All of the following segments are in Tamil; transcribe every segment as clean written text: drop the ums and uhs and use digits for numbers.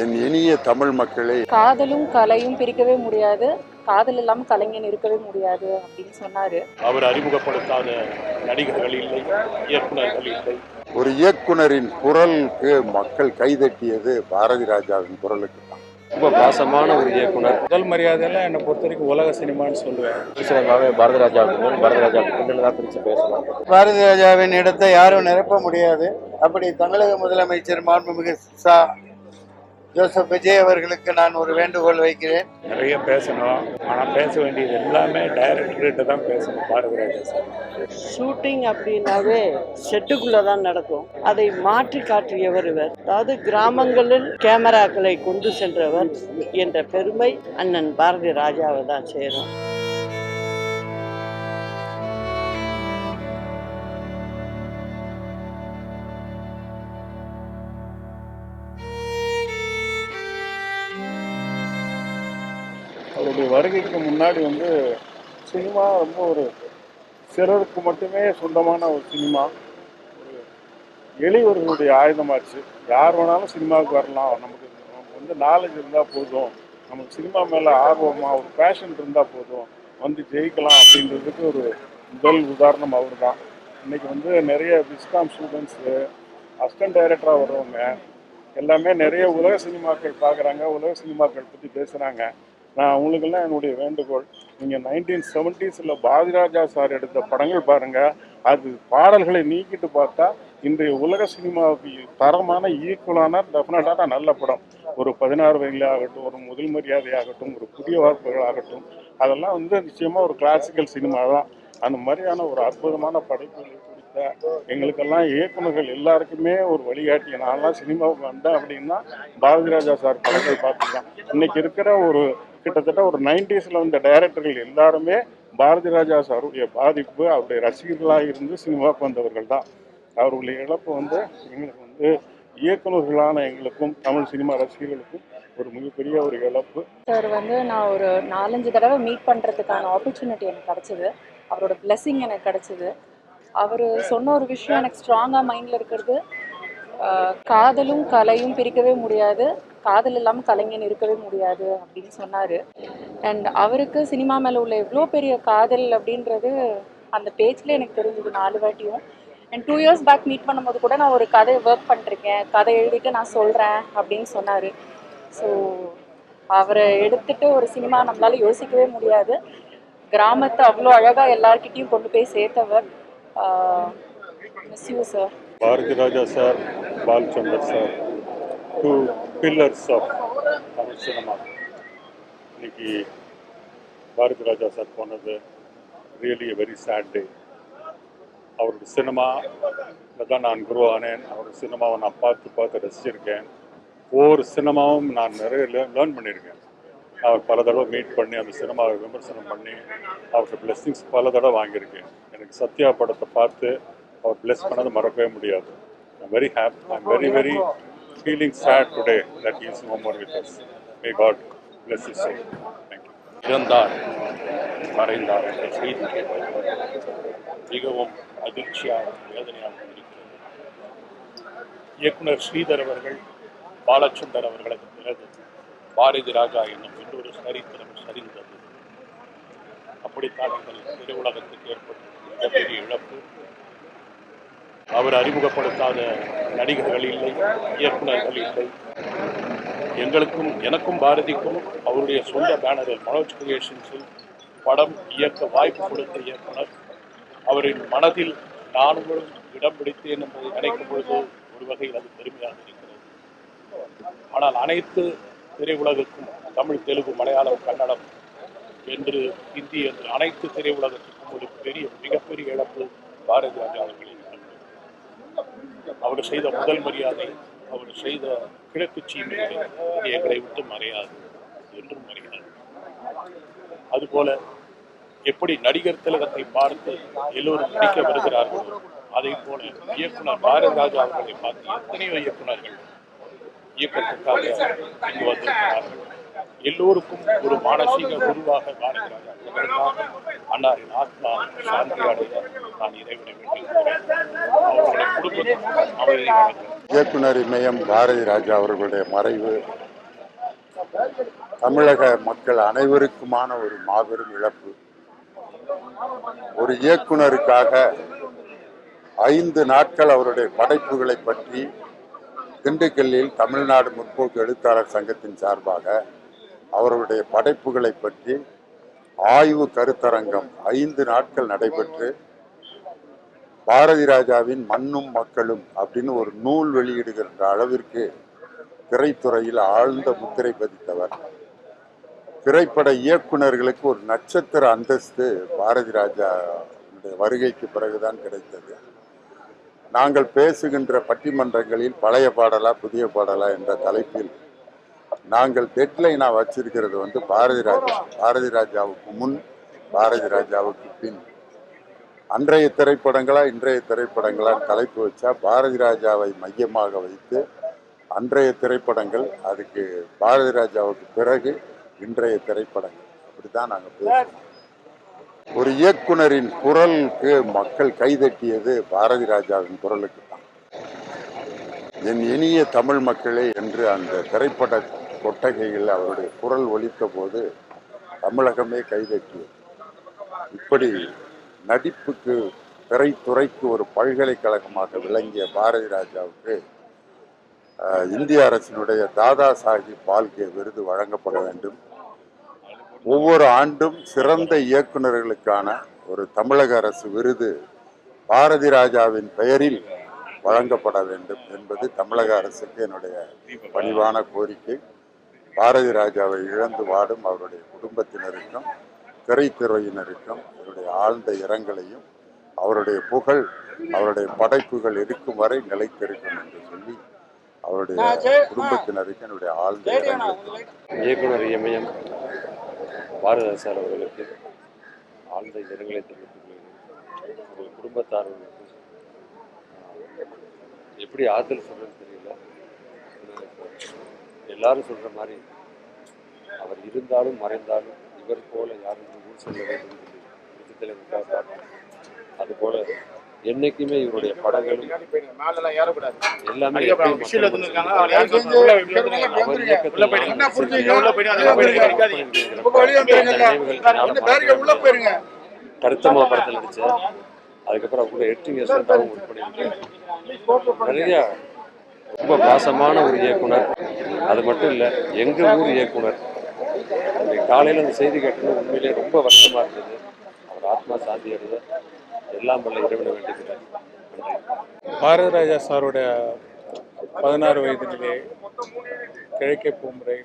என் இனிய தமிழ் மக்களே, காதலும் கலையும் பிரிக்கவே முடியாது, காதல் இல்லாமல் கலைஞன் இருக்கவே முடியாது அப்படின்னு சொன்னாரு. அவர் அறிமுகப்படுத்தாத நடிகர்கள் இல்லை, இயக்குநர்கள் இல்லை. ஒரு இயக்குனரின் குரலுக்கு மக்கள் கைதட்டியது பாரதி ராஜாவின் குரலுக்கு தான். ரொம்ப பாசமான ஒரு இயக்குனர். முதல் மரியாதையெல்லாம் என்னை பொறுத்த வரைக்கும் உலக சினிமான்னு சொல்லுவேன். பேசுறதுனாவே பாரதி ராஜாவுக்கு தான் பிரித்து பேசலாம். பாரதி ராஜாவின் இடத்தை யாரும் நிரப்ப முடியாது. அப்படி தமிழக முதலமைச்சர் மாண்புமிகு ஜோசப் விஜய் அவர்களுக்கு நான் ஒரு வேண்டுகோள் வைக்கிறேன். நிறைய பேசணும், ஆனால் பேச வேண்டியது எல்லாமே டைரக்டர்கிட்ட தான் பேசணும். பாரதி ராஜா சார் ஷூட்டிங் அப்படின்னாவே செட்டுக்குள்ளே தான் நடக்கும். அதை மாற்றி காட்டியவர் இவர். அதாவது கிராமங்களில் கேமராக்களை கொண்டு சென்றவர் என்ற பெருமை அண்ணன் பாரதி ராஜாவை தான் சேரும். அவருடைய வருகைக்கு முன்னாடி சினிமா ரொம்ப ஒரு சிலருக்கு மட்டுமே சொந்தமான ஒரு சினிமா, ஒரு எளியவர்களுடைய ஆயுதமாச்சு. யார் வேணாலும் சினிமாவுக்கு வரலாம், நமக்கு நாலேஜ் இருந்தால் போதும், நமக்கு சினிமா மேலே ஆர்வமாக ஒரு பேஷன் இருந்தால் போதும், ஜெயிக்கலாம் அப்படின்றதுக்கு ஒரு முதல் உதாரணம் அவர் தான். இன்றைக்கி நிறைய விஸ்காம் ஸ்டூடெண்ட்ஸு, அசிஸ்டன்ட் டைரக்டராக வர்றவங்க எல்லாமே நிறைய உலக சினிமாக்கள் பார்க்குறாங்க, உலக சினிமாக்கள் பற்றி பேசுகிறாங்க. நான் அவங்களுக்கெல்லாம் என்னுடைய வேண்டுகோள், நீங்கள் 1970s பாரதி ராஜா சார் எடுத்த படங்கள் பாருங்கள். அது பாடல்களை நீக்கிட்டு பார்த்தா இன்றைய உலக சினிமாவுக்கு தரமான ஈக்குவலான டெஃபினட்டான நல்ல படம். ஒரு 16 வயதில் ஆகட்டும், ஒரு முதல் மரியாதை ஆகட்டும், ஒரு புதிய வார்ப்புகள் ஆகட்டும், அதெல்லாம் நிச்சயமாக ஒரு கிளாசிக்கல் சினிமா தான். அந்த மாதிரியான ஒரு அற்புதமான படைப்புகளை கொடுத்த எங்களுக்கெல்லாம் இயக்குநர்கள் எல்லாருக்குமே ஒரு வழிகாட்டி. நான்லாம் சினிமாவுக்கு வந்தேன் அப்படின்னா பாரதி ராஜா சார் படங்கள் பார்த்துக்கலாம். இன்னைக்கு இருக்கிற கிட்டத்தட்ட ஒரு 90s வந்த டைரக்டர்கள் எல்லாருமே பாரதி ராஜா சாருடைய பாதிப்பு, அவருடைய ரசிகர்களாக இருந்து சினிமாவுக்கு வந்தவர்கள் தான். அவர்களுடைய இழப்பு எங்களுக்கு இயக்குநர்களான எங்களுக்கும் தமிழ் சினிமா ரசிகர்களுக்கும் ஒரு மிகப்பெரிய ஒரு இழப்பு. சார் நான் ஒரு 4-5 தடவை மீட் பண்ணுறதுக்கான ஆப்பர்ச்சுனிட்டி எனக்கு கிடச்சிது. அவரோட பிளெஸிங் எனக்கு கிடச்சிது. அவர் சொன்ன ஒரு விஷயம் எனக்கு ஸ்ட்ராங்காக மைண்டில் இருக்கிறது, காதலும் கலையும் பிரிக்கவே முடியாது, காதல் இல்லாமல் கலைஞன் இருக்கவே முடியாது அப்படின்னு சொன்னார். அண்ட் அவருக்கு சினிமா மேலே உள்ள எவ்வளோ பெரிய காதல் அப்படின்றது அந்த பேச்சில் எனக்கு தெரிஞ்சது 4 வாட்டியும். அண்ட் 2 years பேக் மீட் பண்ணும்போது கூட நான் ஒரு கதை ஒர்க் பண்ணிருக்கேன், கதை எழுதிட்டு நான் சொல்கிறேன் அப்படின்னு சொன்னார். ஸோ அவரை எடுத்துகிட்டு ஒரு சினிமா நம்மளால் யோசிக்கவே முடியாது. கிராமத்தை அவ்வளோ அழகாக எல்லார்கிட்டையும் கொண்டு போய் சேர்த்தவர். Miss you sir. Bharathi Raja sir, Balachander sir, 2 pillars of Tamil cinema. இன்னைக்கு பாரதி ராஜா சார் போனது really a very sad day. அவருடைய சினிமாவில் தான் நான் குரு ஆனேன். அவருடைய சினிமாவை நான் பார்த்து ரசிச்சிருக்கேன். ஒவ்வொரு சினிமாவும் நான் நிறைய லேர்ன் பண்ணியிருக்கேன். அவர் பல தடவை மீட் பண்ணி அந்த சினிமாவை விமர்சனம் பண்ணி அவருக்கு பிளெஸ்ஸிங்ஸ் பல தடவை வாங்கியிருக்கேன். எனக்கு சத்யா படத்தை பார்த்து அவர் பிளெஸ் பண்ணது மறக்கவே முடியாது. I'm very happy, I'm very feeling sad today that he is no more with us. May God bless his soul. Thank you. இறந்தார், மறைந்தார் என்ற செய்தி மிகவும் அதிர்ச்சியாக வேதனையாக இருக்கிறது. இயக்குனர் ஸ்ரீதர் அவர்கள், பாலச்சந்தர் அவர்களுக்கு பிறகு பாரதி ராஜா என்னும் இன்னொரு சரித்திரம் சரிந்தது. அப்படித்தான் எங்கள் திரையுலகத்துக்கு ஏற்பட்ட மிகப்பெரிய இழப்பு. அவர் அறிமுகப்படுத்தாத நடிகர்கள் இல்லை, இயக்குநர்கள் இல்லை. எனக்கும் பாரதிக்கும் அவருடைய சொந்த பேனரில் மனோஜ் கிரியேஷன்ஸில் படம் இயக்க வாய்ப்பு கொடுத்த இயக்குனர். அவரின் மனதில் நானும் இடம் பிடித்தேன் என்பதை நினைக்கும் பொழுது ஒரு வகையில் அது பெருமையாக இருக்கிறது. ஆனால் அனைத்து திரையுலகுக்கும், தமிழ், தெலுங்கு, மலையாளம், கன்னடம் என்று ஹிந்தி என்று அனைத்து திரையுலகத்துக்கும் ஒரு மிகப்பெரிய இழப்பு பாரதி ராஜா அவர்களின். அவர் செய்த முதல் மரியாதை, அவர் செய்த கிழக்கு சீமையை எங்களை விட்டு மறையாது, என்றும் மறையாது. அதுபோல எப்படி நடிகர் திலகத்தை பார்த்து எல்லோரும் நடிக்க வருகிறார்களோ அதை போல இயக்குனர் பாரதி ராஜா அவர்களை பார்த்து எத்தனையோ இயக்குநர்கள் இயக்கத்துக்காக இங்கு வந்திருக்கிறார்கள். எல்லோருக்கும் ஒரு மானசீக குருவாக பாரதி ராஜா அவர்களுக்காக அன்னாரின் ஆத்மா சாந்தி அடைய நான் இறைவனை வேண்டுகிறேன். அவர்களுடைய குடும்பத்துக்கும் அமைதி. இயக்குனர் இமயம் பாரதி ராஜா அவர்களுடைய மறைவு தமிழக மக்கள் அனைவருக்குமான ஒரு மாபெரும் இழப்பு. ஒரு இயக்குனருக்காக 5 நாட்கள் அவருடைய படைப்புகளை பற்றி திண்டுக்கல்லில் தமிழ்நாடு முற்போக்கு எழுத்தாளர் சங்கத்தின் சார்பாக அவருடைய படைப்புகளை பற்றி ஆய்வு கருத்தரங்கம் 5 நாட்கள் நடைபெற்று பாரதி ராஜாவின் மண்ணும் மக்களும் அப்படின்னு ஒரு நூல் வெளியிடுகின்ற அளவிற்கு திரைத்துறையில் ஆழ்ந்த முத்திரை பதித்தவர். திரைப்பட இயக்குனர்களுக்கு ஒரு நட்சத்திர அந்தஸ்து பாரதி ராஜா வருகைக்கு பிறகுதான் கிடைத்தது. நாங்கள் பேசுகின்ற பட்டிமன்றங்களில் பழைய பாடலா புதிய பாடலா என்ற தலைப்பில் நாங்கள் டெட்லைனா வச்சிருக்கிறது வந்து பாரதி ராஜாவுக்கு முன், பாரதி ராஜாவுக்கு பின். அன்றைய திரைப்படங்களா இன்றைய திரைப்படங்களா தலைப்பு வச்சா பாரதி ராஜாவை மையமாக வைத்து அன்றைய திரைப்படங்கள், அதுக்கு பாரதி ராஜாவுக்கு பிறகு இன்றைய திரைப்படங்கள், அப்படிதான் நாங்கள் பேசுவோம். ஒரு இயக்குனரின் குரலுக்கு மக்கள் கைதட்டியது பாரதி ராஜாவின் குரலுக்கு தான். என் இனிய தமிழ் மக்களே என்று அந்த திரைப்பட கொட்டகையில் அவருடைய குரல் ஒலித்த போது தமிழகமே கைதட்டியது. இப்படி நடிப்புக்கு, திரைத்துறைக்கு ஒரு பல்கலைக்கழகமாக விளங்கிய பாரதி ராஜாவுக்கு இந்திய அரசினுடைய தாதா சாஹிப் பால்கே விருது வழங்கப்பட வேண்டும். ஒவ்வொரு ஆண்டும் சிறந்த இயக்குநர்களுக்கான ஒரு தமிழக அரசு விருது பாரதி ராஜாவின் பெயரில் வழங்கப்பட வேண்டும் என்பது தமிழக அரசுக்கு என்னுடைய பணிவான கோரிக்கை. பாரதி ராஜாவை இழந்து வாடும் அவருடைய குடும்பத்தினருக்கும் திரைத்துறையினருக்கும் என்னுடைய ஆழ்ந்த இரங்கலையும், அவருடைய புகழ், அவருடைய படைப்புகள் இருக்கும் வரை நிலைத்திருக்கும் என்று சொல்லி அவருடைய குடும்பத்தினருக்கு என்னுடைய ஆழ்ந்த இரங்கலை. இயக்குனர் இமயம் பாரதி சார் அவர்களுக்கு ஆழ்ந்த இரங்கலை தெரிவித்துக் கொள்கிறேன். ஒரு குடும்பத்தார்களுக்கு எப்படி ஆறுதல் சொல்றதுன்னு தெரியல. எல்லாரும் சொல்ற மாதிரி அவர் இருந்தாலும் மறைந்தாலும் இவர் போல யாரும் ஊர் சொல்ல வேண்டும் என்று அதுபோல என்னைக்குமே இவருடைய படங்களும் எல்லாமே கருத்தம்மா படத்தில் நடிச்சேன். அதுக்கப்புறம் கூட 8 இயர்ஸ் ஒர்க் பண்ணியிருக்கேன். நிறைய ரொம்ப பாசமான ஒரு இயக்குனர். அது மட்டும் இல்லை, எங்கள் ஊர் இயக்குனர். காலையில் அந்த செய்தி கேட்டது உண்மையிலே ரொம்ப வருத்தமாக இருந்தது. அவர் ஆத்மா சாந்தி அடைய எல்லாம் வல்ல இறைவனை வேண்டுகிறார். பாரதி ராஜா சாருடைய 16 வயதினிலே கிழக்கே பூமுறை,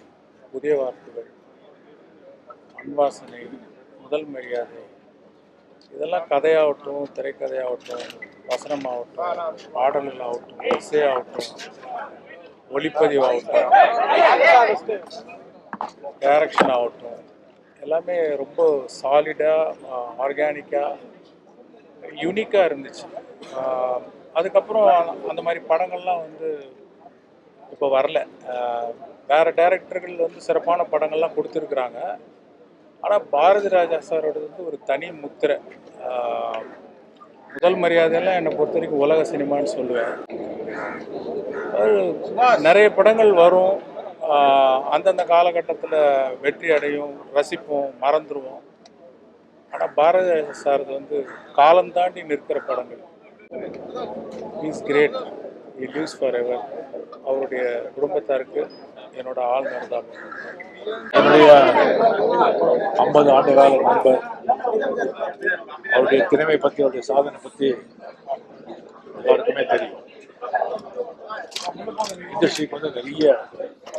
புதிய வார்த்தைகள், அன்வாசனை, முதல் மரியாதை, இதெல்லாம் கதையாகட்டும், திரைக்கதையாகட்டும், வசனமாகட்டும், பாடல்களாகட்டும், இசையாகட்டும், ஒளிப்பதிவாகட்டும், டைரக்ஷன் ஆகட்டும், எல்லாமே ரொம்ப சாலிடாக, ஆர்கானிக்காக, யூனிக்காக இருந்துச்சு. அதுக்கப்புறம் அந்த மாதிரி படங்கள்லாம் வந்து இப்போ வரல. வேறு டைரக்டர்கள் வந்து சிறப்பான படங்கள்லாம் கொடுத்துருக்குறாங்க. ஆனால் பாரதி ராஜா சாரோடது வந்து ஒரு தனி முத்திரை. முதல் மரியாதையெல்லாம் என்னை பொறுத்த வரைக்கும் உலக சினிமான்னு சொல்லுவேன். நிறைய படங்கள் வரும், அந்தந்த காலகட்டத்தில் வெற்றி அடையும், ரசிப்போம், மறந்துடுவோம். ஆனால் பாரதி ராஜா சார் வந்து காலம் தாண்டி நிற்கிற படங்கள். Is great, he lives forever. அவருடைய குடும்பத்தாருக்கு என்னோட ஆழ்ந்த அனுதாபம். என்னுடைய 50 ஆண்டு கால நண்பர். அவருடைய திறமை பற்றி, அவருடைய சாதனை பற்றி எல்லாருக்குமே தெரியும். இண்டஸ்ட்ரிக்கு வந்து நிறைய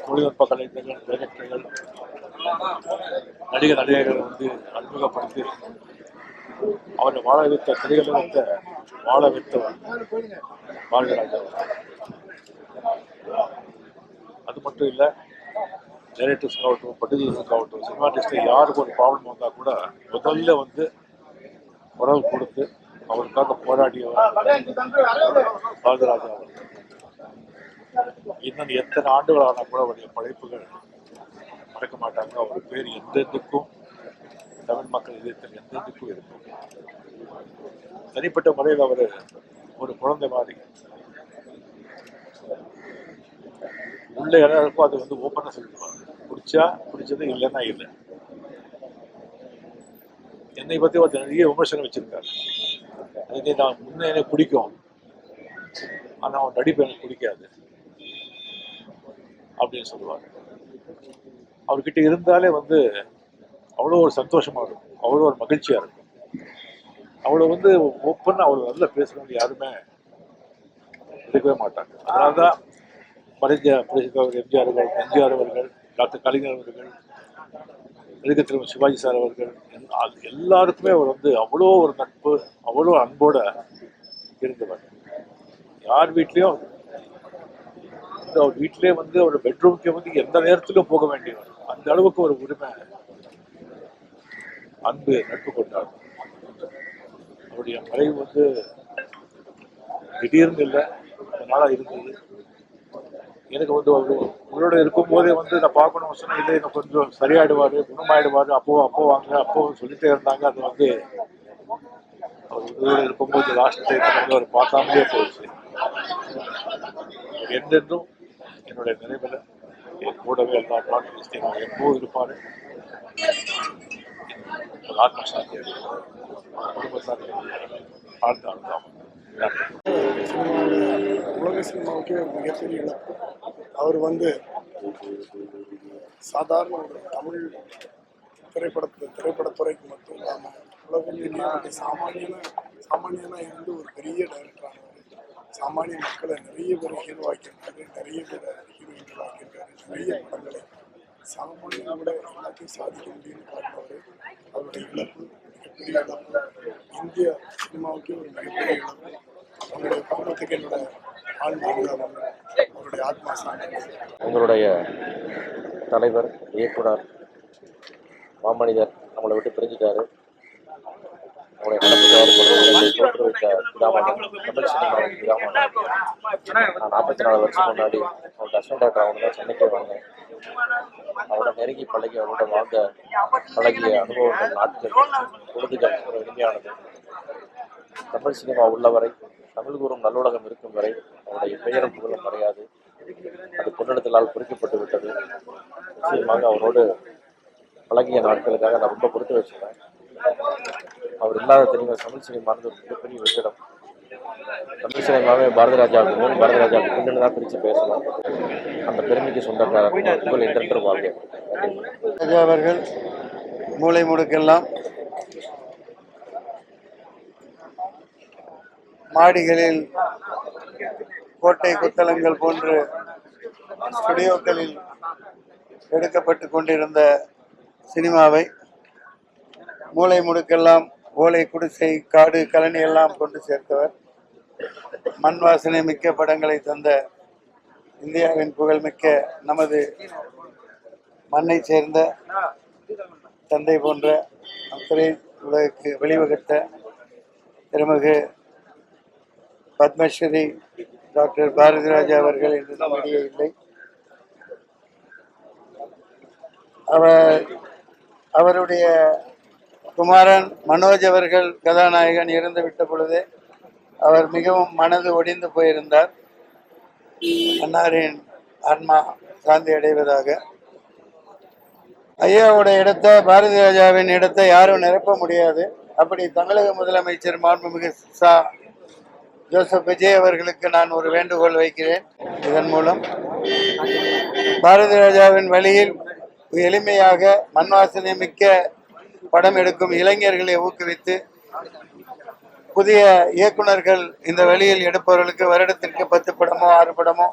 தொழில்நுட்ப கலைஞர்கள், டைரக்டர்கள், நடிகர்கள் வந்து அறிமுகப்படுத்தி அவரை வாழ வைத்த, திரைகளை வைத்த வாழ வைத்தவர் பாரதி ராஜா. அது மட்டும் இல்லை, டைரக்டர்ஸ் ஆகட்டும், ப்ரொடியூசர்ஸ் ஆகட்டும், சினிமாட்டிஸ்ட்டு யாருக்கு ஒரு ப்ராப்ளம் வந்தால் கூட முதல்ல வந்து குரல் கொடுத்து அவருக்காக போராடியவர் பாரதி ராஜா அவர். இன்னும் எத்தனை ஆண்டுகளான கூட அவருடைய படைப்புகள் மறக்க மாட்டாங்க. அவர் பேர் எந்தெந்துக்கும் தமிழ் மக்கள் இதயத்தில் எந்தெந்துக்கும் இருக்கும். தனிப்பட்ட முறையில் அவர் ஒரு குழந்தை மாதிரி. உள்ள எல்லாருக்கும் அது வந்து ஓப்பனாக சொல்லிடுவாங்க. பிடிச்சா பிடிச்சது, இல்லைன்னா இல்லை. என்னை பற்றி ஒரு நிறைய விமர்சனம் வச்சிருக்காரு. அதுக்கு நான் முன்ன எனக்கு பிடிக்கும், ஆனால் அவன் நடிப்பு எனக்கு பிடிக்காது அப்படின்னு சொல்லுவாங்க. அவர்கிட்ட இருந்தாலே வந்து அவ்வளோ ஒரு சந்தோஷமா இருக்கும், அவ்வளோ ஒரு மகிழ்ச்சியா இருக்கும். அவ்வளோ வந்து ஓப்பனாக அவ்வளோ நல்லா பேசுறவங்க யாருமே இருக்கவே மாட்டாங்க. அதனால தான் மறைஞ்ச எம்ஜிஆர் அவர்கள், டாக்டர் கலைஞர் அவர்கள், நடிகர் திரு சிவாஜி சார் அவர்கள், எல்லாருக்குமே அவர் வந்து அவ்வளோ ஒரு நட்பு, அவ்வளோ அன்போட இருந்தவர். யார் வீட்லேயும் அவர் வீட்டிலே வந்து அவர் பெட்ரூம்க்கு வந்து எந்த நேரத்திலும் போக வேண்டியவர். அந்த அளவுக்கு ஒரு உரிமை, அன்பு, நட்பு கொண்டார். அவருடைய மறைவு வந்து திடீர்னு இல்லை, நாளாக இருந்தது. எனக்கு வந்து உங்களோட இருக்கும்போதே வந்து நான் பார்க்கணும் சொன்னால், இல்லை எனக்கு கொஞ்சம் சரியாயிடுவார், குணமாயிடுவார், அப்போ வாங்க, அப்போ சொல்லிட்டே இருந்தாங்க. அது வந்து அவர் உங்களோட இருக்கும்போது லாஸ்ட் டைம் வந்து அவர் பார்க்காமலே போயிடுச்சு. என்றென்றும் என்னுடைய நினைவில் என் கூடவே எல்லா பிரார்த்தனை எப்போது இருப்பார். ஆத்மசாந்தி குடும்பத்தார் ஆழ்ந்தாழ்ந்தாம். உலக சினிமாவுக்கே ஒரு மிகப்பெரிய இழப்பு. அவர் வந்து சாதாரண ஒரு தமிழ் திரைப்படத்துறைக்கு மட்டும் இல்லாமல் உலகிலேயே சாமானியனாக இருந்து ஒரு பெரிய டைரக்டர் ஆனவர். சாமானிய மக்களை நிறைய பேர் ஹீரோவாக்கியிருக்காரு, நிறைய பேர் ஹீரோயின்கள் ஆக்கியிருக்காரு. நிறைய படங்களை சாமானியனை விட எல்லாத்தையும் சாதிக்க முடியும்னு காட்டினவர். அவருடைய இழப்பு மிகப்பெரிய இழப்பு, இந்திய சினிமாவுக்கே ஒரு மிகப்பெரிய இழப்பு. அவருடைய குடும்பத்துக்கு என்னோட அவருடைய ஆத்மா சாந்தி. உங்களுடைய தலைவர், இயக்குனர், மாமனிதர் நம்மளை விட்டு பிரிஞ்சுட்டாரு. உங்களுடைய நடப்பு தோற்றுவித்த கிராமங்கள், தமிழ் சினிமாவின் கிராமங்கள். நான் 44 வருஷம் முன்னாடி அவரோட அசிஸ்டன்ட் டாக்டர் அவங்க தான் சென்னைக்கே வந்தேன். அவரோட நெருங்கி பழகி, அவரோட வாழ்ந்த பழகிய அனுபவங்கள், நாட்கள், பொழுதுகள் ஒரு இனிமையானது. தமிழ் சினிமா உள்ளவரை, தமிழ் கூறும் நல்லுலகம் இருக்கும் வரை அவருடைய பெயரும் புகழும் கிடையாது. அது பொன்னெடுத்தலால் குறிக்கப்பட்டு விட்டது. நிச்சயமாக அவரோடு பழகிய நாட்களுக்காக நான் ரொம்ப கொடுத்து வச்சுருவேன். அவர் இல்லாத தெரியுமா தமிழ் சினிமானது ஒரு மிகப்பெரிய வெற்றிடம். தமிழ் சினிமாவே பாரதி ராஜாவுக்கு பின்னு தான் பிரித்து பேசணும். அந்த பெருமைக்கு சொந்தக்காரர் புகழ் என்றென்று வாழ்க. ராஜா அவர்கள் மூளை முடுக்கெல்லாம் மாடிகளில், கோட்டை கொத்தளங்கள் போன்று ஸ்டுடியோக்களில் எடுக்கப்பட்டு கொண்டிருந்த சினிமாவை மூளை முடுக்கெல்லாம், ஓலை குடிசை, காடு, கழனி எல்லாம் கொண்டு சேர்த்தவர். மண் வாசனை மிக்க படங்களை தந்த இந்தியாவின் புகழ்மிக்க நமது மண்ணை சேர்ந்த தந்தை போன்ற திரை உலகுக்கு வெளிவகுத்த திருமிகு பத்மஸ்ரீ டாக்டர் பாரதி ராஜா அவர்கள் என்று நம்மிடையே இல்லை. அவருடைய குமாரன் மனோஜ் அவர்கள் கதாநாயகன் இறந்து விட்ட பொழுது அவர் மிகவும் மனது ஒடிந்து போயிருந்தார். அன்னாரின் ஆன்மா சாந்தி அடைவதாக. ஐயாவோட இடத்தை, பாரதி ராஜாவின் இடத்தை யாரும் நிரப்ப முடியாது. அப்படி தமிழக முதலமைச்சர் மாண்புமிகு ஜோசப் விஜய் அவர்களுக்கு நான் ஒரு வேண்டுகோள் வைக்கிறேன். இதன் மூலம் பாரதி ராஜாவின் வழியில் எளிமையாக மண்வாசனை மிக்க படம் எடுக்கும் இளைஞர்களை ஊக்குவித்து, புதிய இயக்குனர்கள் இந்த வழியில் எடுப்பவர்களுக்கு வருடத்திற்கு 10 படமோ 6 படமோ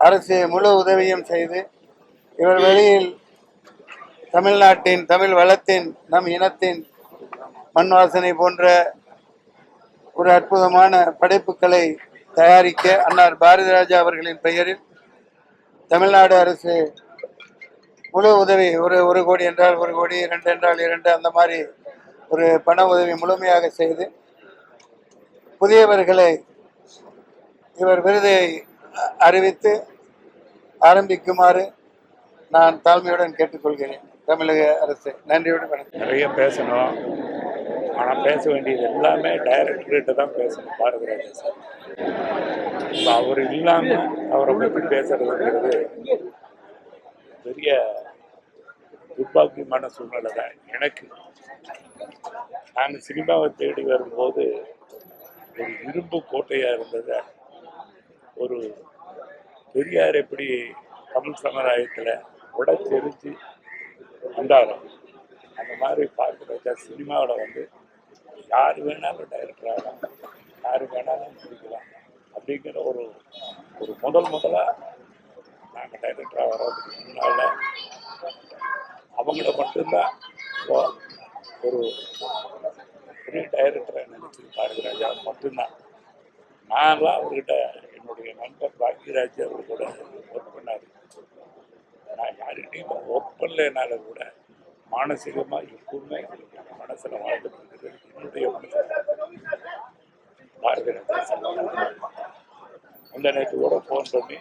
அரசு முழு உதவியும் செய்து, இவர் வழியில் தமிழ்நாட்டின், தமிழ் வளத்தின், நம் இனத்தின் மண் வாசனை போன்ற ஒரு அற்புதமான படைப்புகளை தயாரிக்க அன்னார் பாரதி ராஜா அவர்களின் பெயரில் தமிழ்நாடு அரசு முழு உதவி, ஒரு கோடி என்றால் 1 கோடி, 2 என்றால் 2, அந்த மாதிரி ஒரு பண உதவி முழுமையாக செய்து புதியவர்களை இவர் விருதை அறிவித்து ஆரம்பிக்குமாறு நான் தாழ்மையுடன் கேட்டுக்கொள்கிறேன். தமிழக அரசு நன்றியோடு வணக்கம். நிறைய பேசணும். ஆனால் பேச வேண்டியது எல்லாமே டைரக்டர்கிட்ட தான் பேசணும் பாரதி ராஜா சார். இப்போ அவர் இல்லாமல் அவரை பற்றி பேசுறதுங்கிறது பெரிய துர்பாக்கியமான சூழ்நிலை தான் எனக்கு. நான் சினிமாவை தேடி வரும்போது ஒரு இரும்பு கோட்டையாக இருந்ததை ஒரு பெரியார் எப்படி தமிழ் சமுதாயத்தில் உடைச்செரிஞ்சு வந்தாரோ அந்த மாதிரி பார்த்து வச்சா சினிமாவில் வந்து யார் வேணாலும் டைரக்டர் ஆகலாம், யார் வேணாலும் நடிக்கலாம் அப்படிங்கிற ஒரு முதலாக நாங்கள் டைரக்டராக வர்றதுக்கு முன்னால் அவங்கள மட்டும்தான் ஒரு பெரிய டைரக்டரை நினச்சி பாரதி ராஜா மட்டும்தான். நான்லாம் அவர்கிட்ட என்னுடைய நண்பர் பாக்யராஜ் அவர் கூட ஒர்க் பண்ணார். நான் யார்கிட்டையும் ஒர்க் பண்ணலனால கூட மானசீகமாக எப்பவுமே மனசில் வாழ்ந்துட்டு இருக்கிறது என்னுடைய மனசில் பாரதி ராஜா. அந்த நேற்று கூட ஃபோன் பண்ணி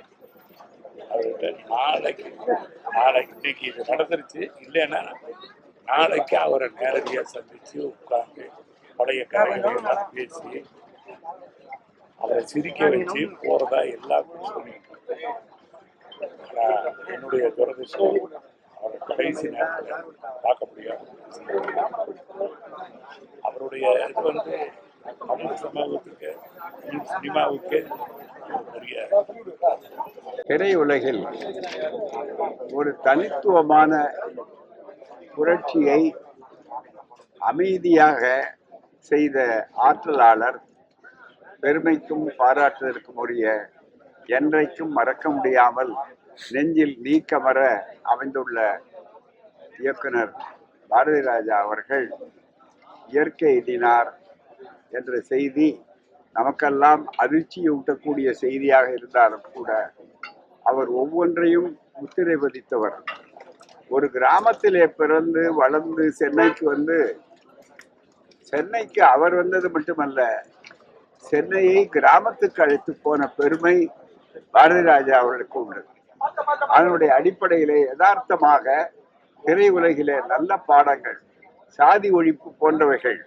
அவர்கிட்ட நாளைக்கு இன்னைக்கு இது நடந்துருச்சு, இல்லைன்னா நாளைக்கு அவரை நேரடியாக சந்தித்து உட்கார்ந்து பழைய கதைகளை எல்லாம் பேசி அவரை சிரிக்க வச்சு போகிறதா எல்லாம் சொல்லிட்டு. ஆனால் என்னுடைய துரதிர்ஷ்டம் அவரை கடைசி நேரத்தில் பார்க்க முடியாது. அவருடைய இது வந்து தமிழ் சமூகத்துக்கு தமிழ் சினிமாவுக்கு பெரிய திரையுலகில் ஒரு தனித்துவமான புரட்சியை அமைதியாக செய்த ஆற்றலாளர், பெருமைக்கும் பாராட்டுதலுக்கும் உரிய, என்றைக்கும் மறக்க முடியாமல் நெஞ்சில் நீக்கமர அமைந்துள்ள இயக்குனர் பாரதி ராஜா அவர்கள் இயற்கை எய்தினார் என்ற செய்தி நமக்கெல்லாம் அதிர்ச்சியூட்டக்கூடிய செய்தியாக இருந்தாலும் கூட அவர் ஒவ்வொன்றையும் முத்திரை பதித்தவர். ஒரு கிராமத்திலே பிறந்து வளர்ந்து சென்னைக்கு அவர் வந்தது மட்டுமல்ல, சென்னையை கிராமத்துக்கு அழைத்து போன பெருமை பாரதி ராஜா அவர்களுக்கு உண்டு. அதனுடைய அடிப்படையிலே யதார்த்தமாக திரையுலகிலே நல்ல பாடங்கள், சாதி ஒழிப்பு போன்றவைகள்,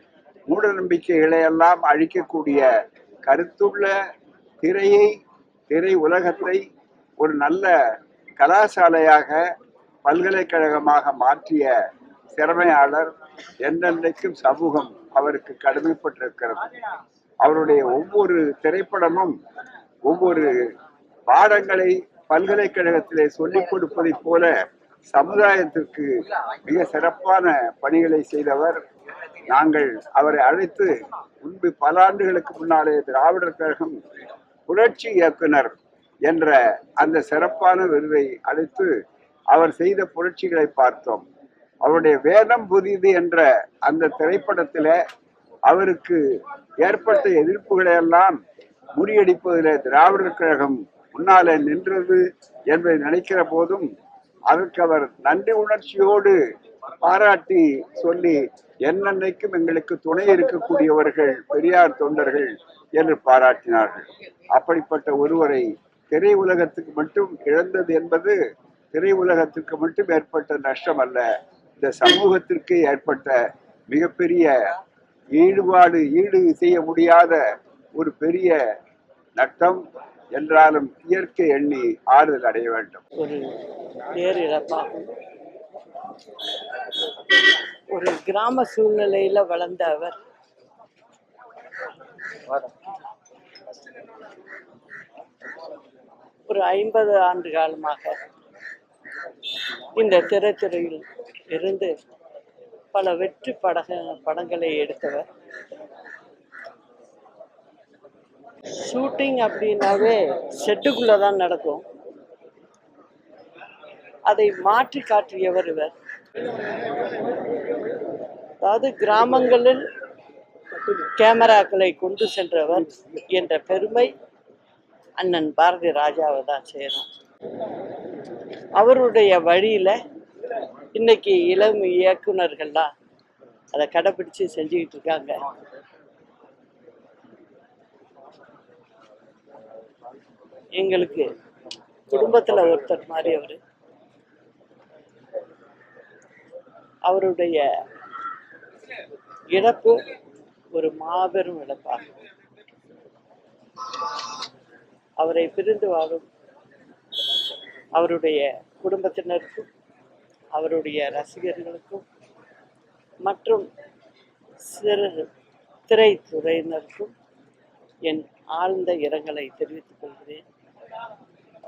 மூட நம்பிக்கைகளை எல்லாம் அழிக்கக்கூடிய கருத்துள்ள திரை உலகத்தை ஒரு நல்ல கலாசாலையாக, பல்கலைக்கழகமாக மாற்றிய திறமையாளர். என்றென்றைக்கும் சமூகம் அவருக்கு கடமைப்பட்டிருக்கிறது. அவருடைய ஒவ்வொரு திரைப்படமும் ஒவ்வொரு பாடங்களை பல்கலைக்கழகத்திலே சொல்லிக் கொடுப்பதைப் போல சமுதாயத்திற்கு மிக சிறப்பான பணிகளை செய்தவர். நாங்கள் அவரை அழைத்து முன்பு பல ஆண்டுகளுக்கு முன்னாலே திராவிடர் கழகம் புரட்சி இயக்குனர் என்ற அந்த சிறப்பான விருதை அளித்து அவர் செய்த புரட்சிகளை பார்த்தோம். அவருடைய வேதம் புதிது என்ற அந்த திரைப்படத்தில் அவருக்கு ஏற்பட்ட எதிர்ப்புகளை எல்லாம் முறியடிப்பதில் திராவிடர் கழகம் முன்னாலே நின்றது என்பதை நினைக்கிற போதும் அதற்கு அவர் நன்றி உணர்ச்சியோடு பாராட்டி சொல்லி, என்னென்னைக்கும் எங்களுக்கு துணை இருக்கக்கூடியவர்கள் பெரியார் தொண்டர்கள் என்று பாராட்டினார்கள். அப்படிப்பட்ட ஒருவரை திரை உலகத்துக்கு மட்டும் இழந்தது என்பது திரை உலகத்திற்கு மட்டும் ஏற்பட்ட நஷ்டம் அல்ல, இந்த சமூகத்திற்கு ஏற்பட்ட மிகப்பெரிய ஈடு செய்ய முடியாத ஒரு பெரிய நட்டம் என்றாலும் இயற்கை எண்ணி ஆறுதல் அடைய வேண்டும். ஒரு பேரிழப்பாகும். ஒரு கிராம சூழ்நிலையில வளர்ந்த அவர் ஒரு 50 ஆண்டு காலமாக இந்த திரைத்துறையில் இருந்து பல வெற்றி படங்களை எடுத்தவர். ஷூட்டிங் அப்படின்னாவே செட்டுக்குள்ள தான் நடக்கும். அதை மாற்றி காட்டியவர் இவர். அதாவது கிராமங்களில் கேமராக்களை கொண்டு சென்றவர் என்ற பெருமை அண்ணன் பாரதி ராஜாவை தான் சேரும். அவருடைய வழியில இன்னைக்கு இளம் இயக்குனர்கள்லாம் அதை கடைபிடிச்சு செஞ்சுக்கிட்டு இருக்காங்க. எங்களுக்கு குடும்பத்துல ஒருத்தர் மாதிரி அவருடைய இழப்பு ஒரு மாபெரும் இழப்பாகும். அவரை பிரிந்து வாழும் அவருடைய குடும்பத்தினருக்கும் அவருடைய ரசிகர்களுக்கும் மற்றும் சிறு திரைத்துறையினருக்கும் என் ஆழ்ந்த இரங்கலை தெரிவித்துக் கொள்கிறேன்.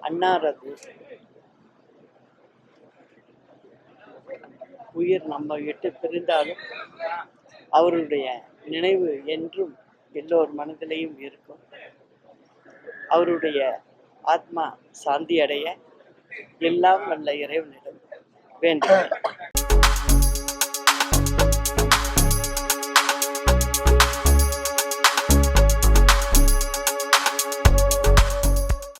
அன்னாரது உயிர் நம்ம விட்டு பிரிந்தாலும் அவருடைய நினைவு என்றும் எல்லோர் மனதிலையும் இருக்கும். அவருடைய ஆத்மா சாந்தி அடைய எல்லாம் வல்ல இறைவனிடம் வேண்டுகிறேன்.